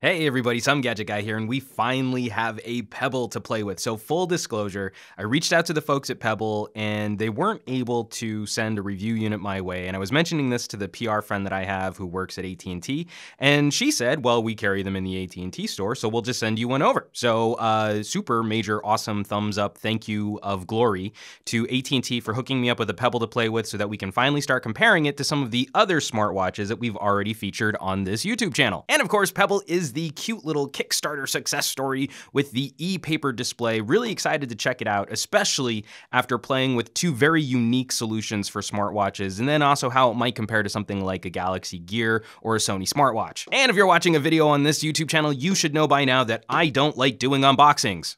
Hey everybody, Some Gadget Guy here, and we finally have a Pebble to play with. So full disclosure, I reached out to the folks at Pebble and they weren't able to send a review unit my way. And I was mentioning this to the PR friend that I have who works at AT&T, and she said, well, we carry them in the AT&T store, so we'll just send you one over. So super major, awesome thumbs up, thank you of glory to AT&T for hooking me up with a Pebble to play with so that we can finally start comparing it to some of the other smartwatches that we've already featured on this YouTube channel. And of course, Pebble is the cute little Kickstarter success story with the e-paper display. Really excited to check it out, especially after playing with two very unique solutions for smartwatches, and then also how it might compare to something like a Galaxy Gear or a Sony smartwatch. And if you're watching a video on this YouTube channel, you should know by now that I don't like doing unboxings,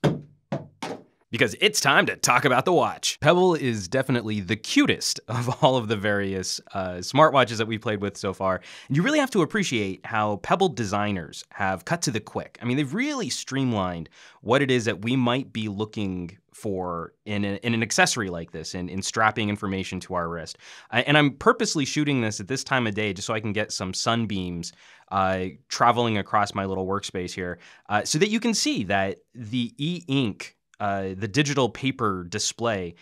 because it's time to talk about the watch. Pebble is definitely the cutest of all of the various smartwatches that we've played with so far. And you really have to appreciate how Pebble designers have cut to the quick. I mean, they've really streamlined what it is that we might be looking for in an accessory like this, in strapping information to our wrist. And I'm purposely shooting this at this time of day just so I can get some sunbeams traveling across my little workspace here, so that you can see that the e-ink, the digital paper display,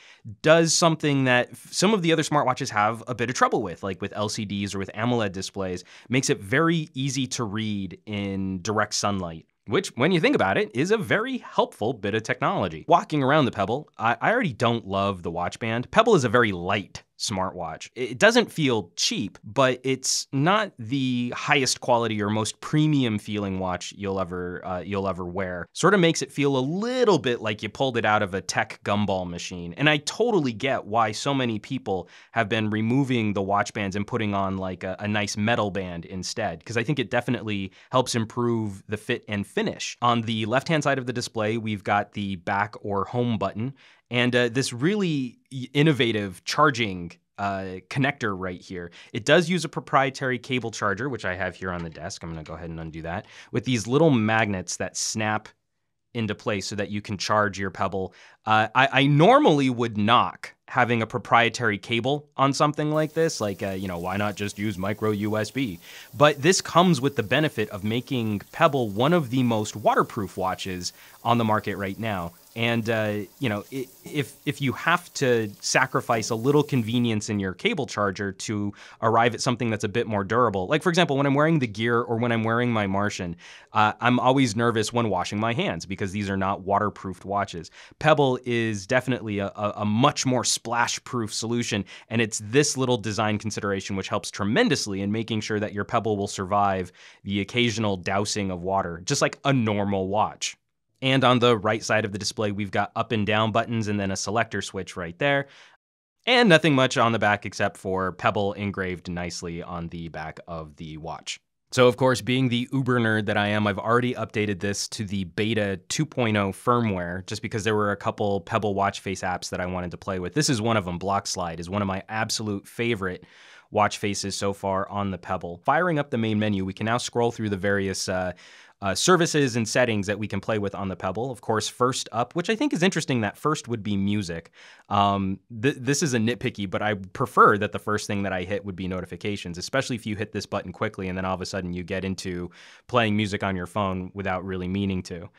does something that some of the other smartwatches have a bit of trouble with, like with LCDs or with AMOLED displays. Makes it very easy to read in direct sunlight, which, when you think about it, is a very helpful bit of technology. Walking around the Pebble, I already don't love the watch band. Pebble is a very light smartwatch. It doesn't feel cheap, but it's not the highest quality or most premium feeling watch you'll ever wear. Sort of makes it feel a little bit like you pulled it out of a tech gumball machine. And I totally get why so many people have been removing the watch bands and putting on like a nice metal band instead, because I think it definitely helps improve the fit and finish. On the left-hand side of the display, we've got the back or home button, and this really innovative charging connector right here. It does use a proprietary cable charger, which I have here on the desk. I'm gonna go ahead and undo that, with these little magnets that snap into place so that you can charge your Pebble. I normally would knock having a proprietary cable on something like this, like, why not just use micro USB? But this comes with the benefit of making Pebble one of the most waterproof watches on the market right now. And, if you have to sacrifice a little convenience in your cable charger to arrive at something that's a bit more durable, like, for example, when I'm wearing the Gear or when I'm wearing my Martian, I'm always nervous when washing my hands because these are not waterproofed watches. Pebble is definitely a much more splash-proof solution, and it's this little design consideration which helps tremendously in making sure that your Pebble will survive the occasional dousing of water, just like a normal watch. And on the right side of the display, we've got up and down buttons and then a selector switch right there. And nothing much on the back except for Pebble engraved nicely on the back of the watch. So of course, being the uber nerd that I am, I've already updated this to the beta 2.0 firmware, just because there were a couple Pebble watch face apps that I wanted to play with. This is one of them. Block Slide is one of my absolute favorite watch faces so far on the Pebble. Firing up the main menu, we can now scroll through the various services and settings that we can play with on the Pebble. Of course, first up, which I think is interesting, that first would be music. This is a nitpicky, but I prefer that the first thing that I hit would be notifications, especially if you hit this button quickly and then all of a sudden you get into playing music on your phone without really meaning to.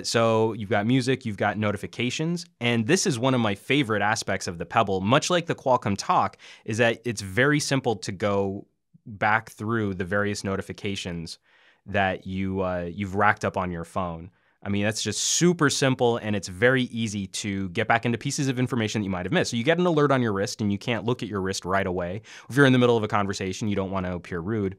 So you've got music, you've got notifications, and this is one of my favorite aspects of the Pebble, much like the Qualcomm Talk, is that it's very simple to go back through the various notifications that you've racked up on your phone. I mean, that's just super simple, and it's very easy to get back into pieces of information that you might have missed. So you get an alert on your wrist, and you can't look at your wrist right away. If you're in the middle of a conversation, you don't want to appear rude.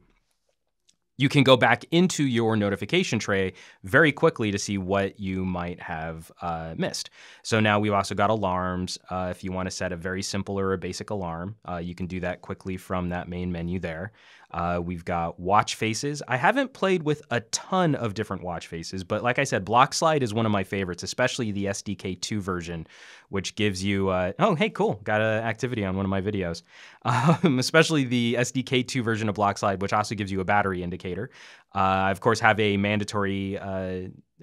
You can go back into your notification tray very quickly to see what you might have missed. So now we've also got alarms. If you want to set a very simple or a basic alarm, you can do that quickly from that main menu there. We've got watch faces. I haven't played with a ton of different watch faces, but like I said, Block Slide is one of my favorites, especially the SDK2 version, which gives you, oh, hey, cool, got an activity on one of my videos. Especially the SDK2 version of Block Slide, which also gives you a battery indicator. I, of course, have a mandatory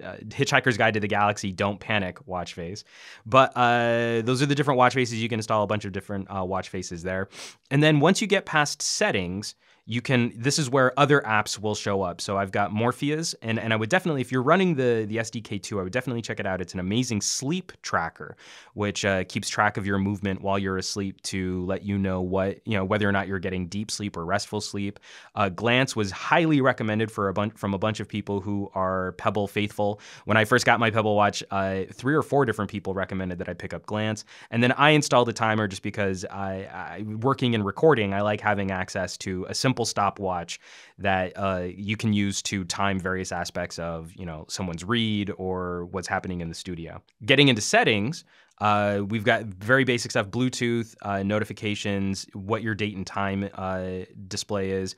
Hitchhiker's Guide to the Galaxy Don't Panic watch face. But those are the different watch faces. You can install a bunch of different watch faces there. And then once you get past settings, this is where other apps will show up. So I've got Morpheus, and I would definitely, if you're running the SDK2, I would definitely check it out. It's an amazing sleep tracker, which keeps track of your movement while you're asleep to let you know whether or not you're getting deep sleep or restful sleep. Glance was highly recommended from a bunch of people who are Pebble faithful. When I first got my Pebble Watch, 3 or 4 different people recommended that I pick up Glance, and then I installed a timer just because I working and recording, I like having access to a simple stopwatch that you can use to time various aspects of someone's read or what's happening in the studio. Getting into settings, we've got very basic stuff: Bluetooth, notifications, what your date and time display is,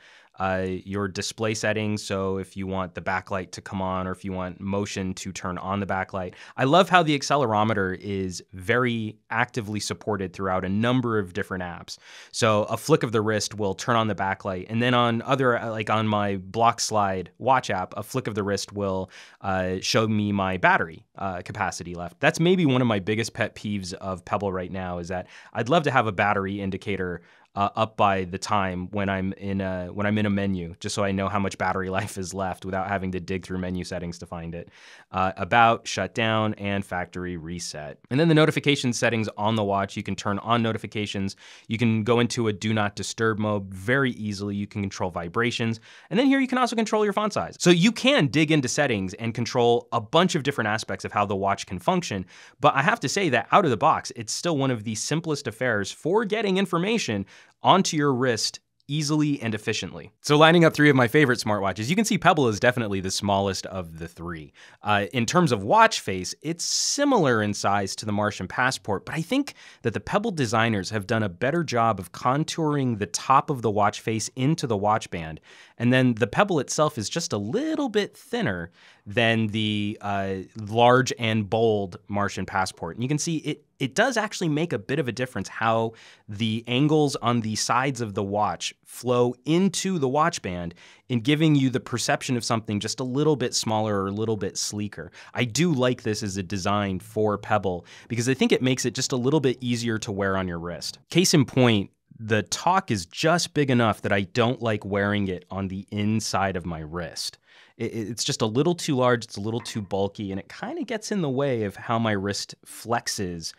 your display settings. So if you want the backlight to come on, or if you want motion to turn on the backlight. I love how the accelerometer is very actively supported throughout a number of different apps. So a flick of the wrist will turn on the backlight, and then on other, like on my Block Slide watch app, a flick of the wrist will show me my battery capacity left. That's maybe one of my biggest pet peeves of Pebble right now, is that I'd love to have a battery indicator up by the time when I'm in a menu, just so I know how much battery life is left without having to dig through menu settings to find it. About, shutdown, and factory reset. And then the notification settings on the watch, you can turn on notifications. You can go into a do not disturb mode very easily. You can control vibrations. And then here you can also control your font size. So you can dig into settings and control a bunch of different aspects of how the watch can function. But I have to say that out of the box, it's still one of the simplest affairs for getting information onto your wrist easily and efficiently. So lining up 3 of my favorite smartwatches, you can see Pebble is definitely the smallest of the 3. In terms of watch face, it's similar in size to the Martian Passport, but I think that the Pebble designers have done a better job of contouring the top of the watch face into the watch band. And then the Pebble itself is just a little bit thinner than the large and bold Martian Passport. And you can see it does actually make a bit of a difference how the angles on the sides of the watch flow into the watch band in giving you the perception of something just a little bit smaller or a little bit sleeker. I do like this as a design for Pebble because I think it makes it just a little bit easier to wear on your wrist. Case in point, the talk is just big enough that I don't like wearing it on the inside of my wrist. It's just a little too large, it's a little too bulky, and it kind of gets in the way of how my wrist flexes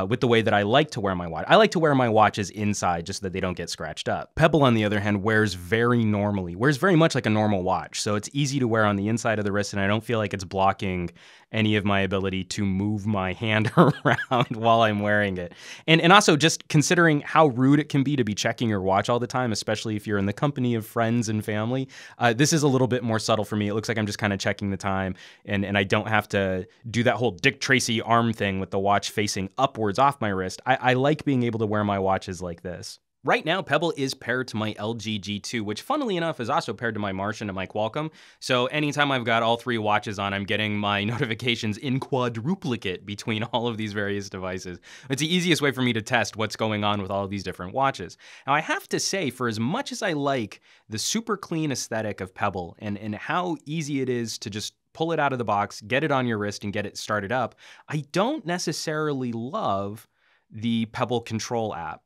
with the way that I like to wear my watch. I like to wear my watches inside just so that they don't get scratched up. Pebble, on the other hand, wears very much like a normal watch. So it's easy to wear on the inside of the wrist, and I don't feel like it's blocking any of my ability to move my hand around while I'm wearing it. And also just considering how rude it can be to be checking your watch all the time, especially if you're in the company of friends and family, this is a little bit more subtle for me. It looks like I'm just kind of checking the time, and I don't have to do that whole Dick Tracy arm thing with the watch facing upwards off my wrist. I like being able to wear my watches like this. Right now, Pebble is paired to my LG G2, which funnily enough is also paired to my Martian and my Qualcomm. So anytime I've got all 3 watches on, I'm getting my notifications in quadruplicate between all of these various devices. It's the easiest way for me to test what's going on with all of these different watches. Now, I have to say, for as much as I like the super clean aesthetic of Pebble and how easy it is to just pull it out of the box, get it on your wrist, and get it started up, I don't necessarily love the Pebble Control app.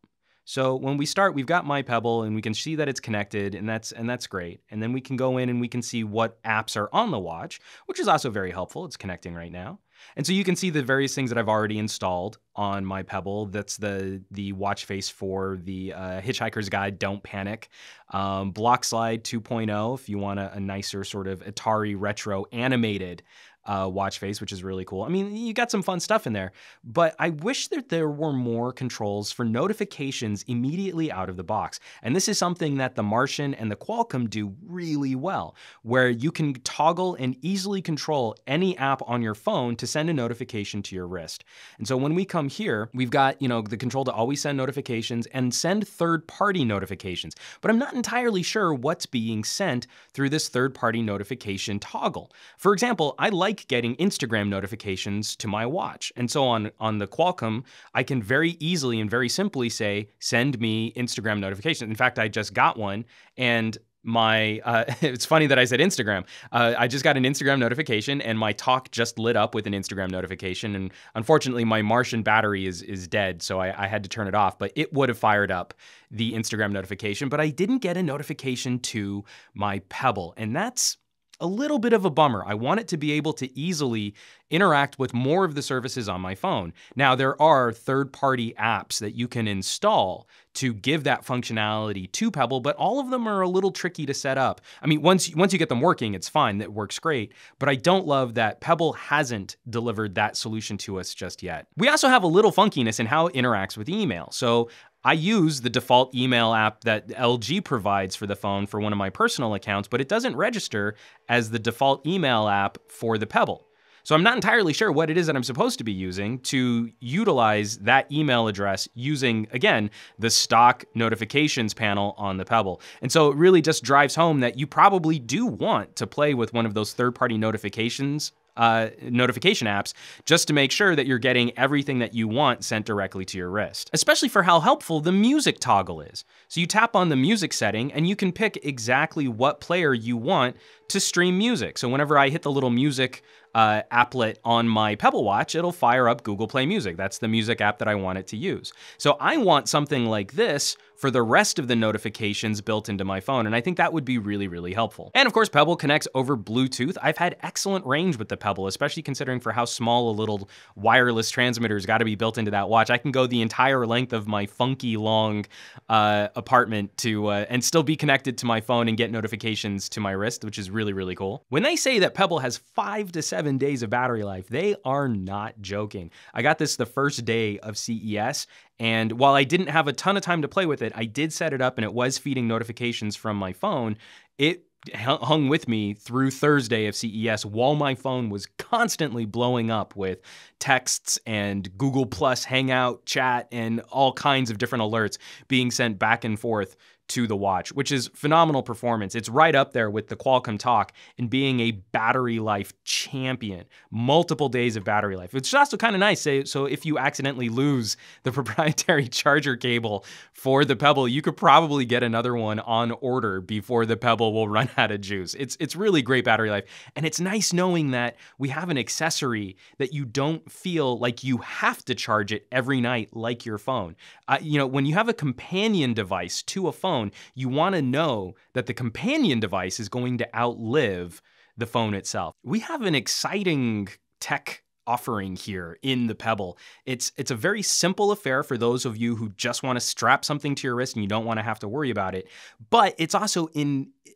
So when we start, we've got My Pebble, and we can see that it's connected, and that's great. And then we can go in and we can see what apps are on the watch, which is also very helpful. It's connecting right now. And so you can see the various things that I've already installed on My Pebble. That's the watch face for the Hitchhiker's Guide, Don't Panic. Block Slide 2.0, if you want a nicer sort of Atari retro animated watch face, which is really cool. I mean, you got some fun stuff in there, but I wish that there were more controls for notifications immediately out of the box. And this is something that the Martian and the Qualcomm do really well, where you can toggle and easily control any app on your phone to send a notification to your wrist. And so when we come here, we've got, the control to always send notifications and send third-party notifications. But I'm not entirely sure what's being sent through this third-party notification toggle. For example, I like getting Instagram notifications to my watch. And so on the Qualcomm, I can very easily and very simply say, send me Instagram notifications. In fact, I just got one, and it's funny that I said Instagram. I just got an Instagram notification and my talk just lit up with an Instagram notification. And unfortunately, my Martian battery is dead, so I had to turn it off. But it would have fired up the Instagram notification. But I didn't get a notification to my Pebble. And that's a little bit of a bummer. I want it to be able to easily interact with more of the services on my phone. Now, there are third-party apps that you can install to give that functionality to Pebble, but all of them are a little tricky to set up. I mean, once you get them working, it's fine, that works great, but I don't love that Pebble hasn't delivered that solution to us just yet. We also have a little funkiness in how it interacts with email. So I use the default email app that LG provides for the phone for one of my personal accounts, but it doesn't register as the default email app for the Pebble. So I'm not entirely sure what it is that I'm supposed to be using to utilize that email address using, again, the stock notifications panel on the Pebble. And so it really just drives home that you probably do want to play with one of those third-party notification apps just to make sure that you're getting everything that you want sent directly to your wrist, especially for how helpful the music toggle is. So you tap on the music setting and you can pick exactly what player you want to stream music. So whenever I hit the little music applet on my Pebble Watch, it'll fire up Google Play Music. That's the music app that I want it to use. So I want something like this for the rest of the notifications built into my phone, and I think that would be really, really helpful. And of course, Pebble connects over Bluetooth. I've had excellent range with the Pebble, especially considering for how small a little wireless transmitter's got to be built into that watch. I can go the entire length of my funky long apartment to and still be connected to my phone and get notifications to my wrist, which is really, really cool. When they say that Pebble has 5 to 7 days of battery life, they are not joking. I got this the first day of CES, and while I didn't have a ton of time to play with it, I did set it up and it was feeding notifications from my phone. It hung with me through Thursday of CES while my phone was constantly blowing up with texts and Google Plus Hangout chat and all kinds of different alerts being sent back and forth to the watch, which is phenomenal performance. It's right up there with the Qualcomm Talk in being a battery life champion. Multiple days of battery life. It's also kind of nice. So if you accidentally lose the proprietary charger cable for the Pebble, you could probably get another one on order before the Pebble will run out of juice. It's really great battery life. And it's nice knowing that we have an accessory that you don't feel like you have to charge it every night like your phone. When you have a companion device to a phone, you want to know that the companion device is going to outlive the phone itself. We have an exciting tech offering here in the Pebble. It's a very simple affair for those of you who just want to strap something to your wrist and you don't want to have to worry about it. But it's also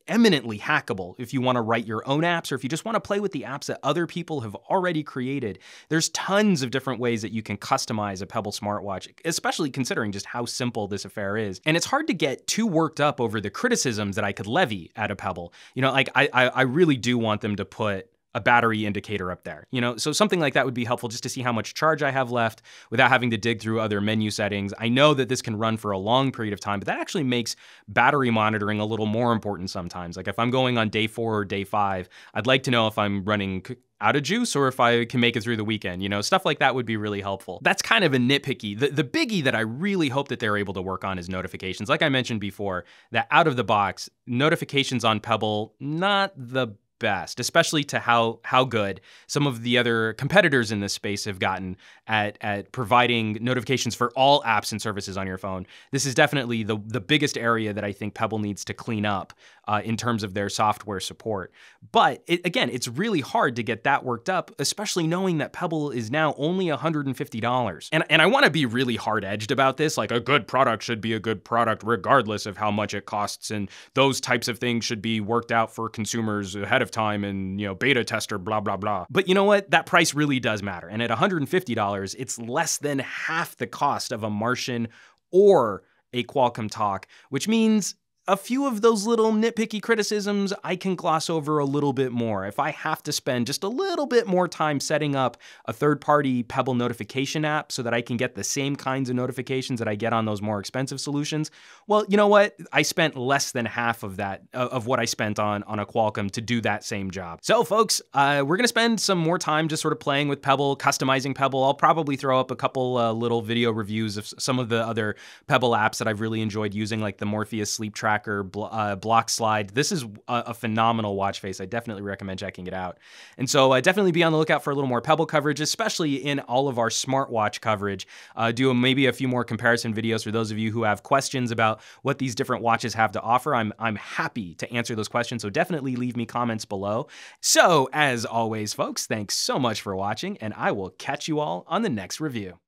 eminently hackable if you want to write your own apps or if you just want to play with the apps that other people have already created. There's tons of different ways that you can customize a Pebble smartwatch, especially considering just how simple this affair is. And it's hard to get too worked up over the criticisms that I could levy at a Pebble. I really do want them to put a battery indicator up there, so something like that would be helpful just to see how much charge I have left without having to dig through other menu settings. I know that this can run for a long period of time, but that actually makes battery monitoring a little more important sometimes. Like if I'm going on day 4 or day 5, I'd like to know if I'm running out of juice or if I can make it through the weekend, stuff like that would be really helpful. That's kind of a nitpicky. The biggie that I really hope that they're able to work on is notifications. Like I mentioned before, that out of the box, notifications on Pebble, not the best, especially to how good some of the other competitors in this space have gotten at providing notifications for all apps and services on your phone. This is definitely the biggest area that I think Pebble needs to clean up in terms of their software support. But again, it's really hard to get that worked up, especially knowing that Pebble is now only $150. And I want to be really hard-edged about this, like a good product should be a good product regardless of how much it costs, and those types of things should be worked out for consumers ahead of time and, beta tester, blah, blah, blah. But you know what? That price really does matter. And at $150, it's less than half the cost of a Martian or a Qualcomm Talk, which means a few of those little nitpicky criticisms I can gloss over a little bit more. If I have to spend just a little bit more time setting up a third-party Pebble notification app so that I can get the same kinds of notifications that I get on those more expensive solutions, well, you know what? I spent less than half of that, of what I spent on a Qualcomm to do that same job. So folks, we're gonna spend some more time just sort of playing with Pebble, customizing Pebble. I'll probably throw up a couple little video reviews of some of the other Pebble apps that I've really enjoyed using, like the Morpheus sleep tracker tracker, block slide. This is a phenomenal watch face. I definitely recommend checking it out. And so definitely be on the lookout for a little more Pebble coverage, especially in all of our smartwatch coverage. Do maybe a few more comparison videos for those of you who have questions about what these different watches have to offer. I'm happy to answer those questions, so definitely leave me comments below. So as always, folks, thanks so much for watching, and I will catch you all on the next review.